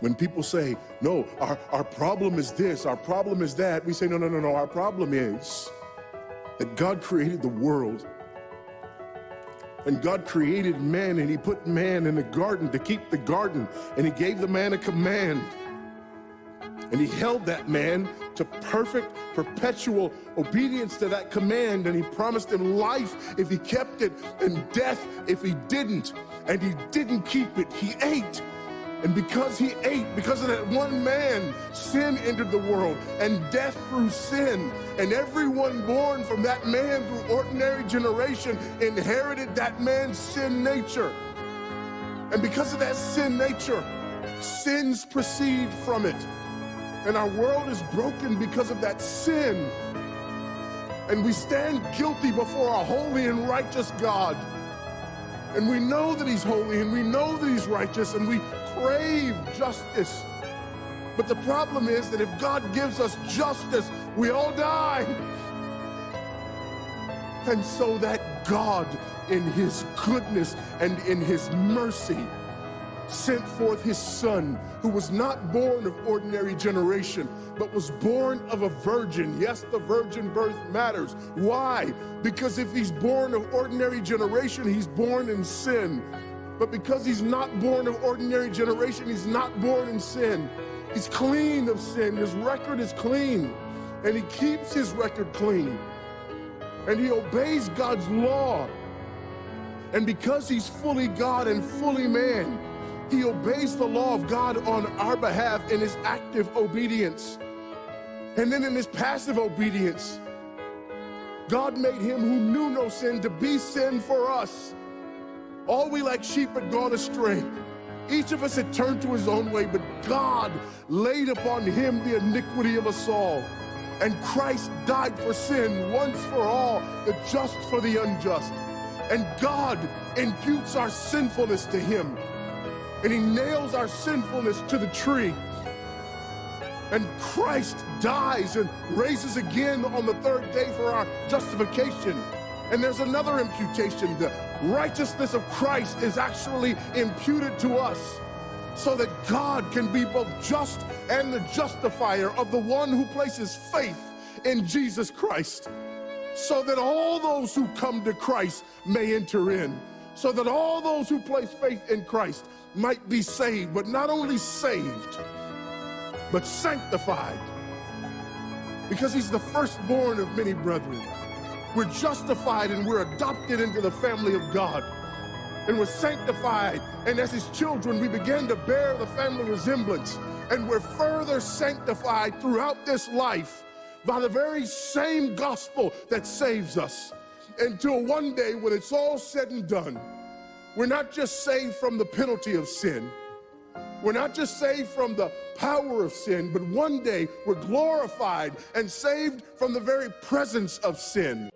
When people say, no, our problem is this, our problem is that, we say, no, our problem is that God created the world. And God created man, and he put man in the garden to keep the garden, and he gave the man a command. And he held that man to perfect, perpetual obedience to that command, and he promised him life if he kept it, and death if he didn't. And he didn't keep it, he ate. And because he ate, because of that one man, sin entered the world, and death through sin. And everyone born from that man through ordinary generation inherited that man's sin nature. And because of that sin nature, sins proceed from it. And our world is broken because of that sin. And we stand guilty before a holy and righteous God. And we know that he's holy, and we know that he's righteous, and we crave justice. But the problem is that if God gives us justice, we all die. And so that God, in his goodness and in his mercy, sent forth his son, who was not born of ordinary generation, but was born of a virgin. Yes, the virgin birth matters. Why? Because if he's born of ordinary generation, he's born in sin. But because he's not born of ordinary generation, he's not born in sin. He's clean of sin. His record is clean. And he keeps his record clean. And he obeys God's law. And because he's fully God and fully man, he obeys the law of God on our behalf in his active obedience. And then in his passive obedience, God made him who knew no sin to be sin for us. All we like sheep had gone astray. Each of us had turned to his own way, but God laid upon him the iniquity of us all. And Christ died for sin once for all, the just for the unjust. And God imputes our sinfulness to him. And he nails our sinfulness to the tree. And Christ dies and raises again on the third day for our justification. And there's another imputation. The righteousness of Christ is actually imputed to us so that God can be both just and the justifier of the one who places faith in Jesus Christ, so that all those who come to Christ may enter in, so that all those who place faith in Christ might be saved, but not only saved, but sanctified, because he's the firstborn of many brethren. We're justified and we're adopted into the family of God. And we're sanctified, and as his children, we begin to bear the family resemblance. And we're further sanctified throughout this life by the very same gospel that saves us. Until one day, when it's all said and done, we're not just saved from the penalty of sin. We're not just saved from the power of sin, but one day we're glorified and saved from the very presence of sin.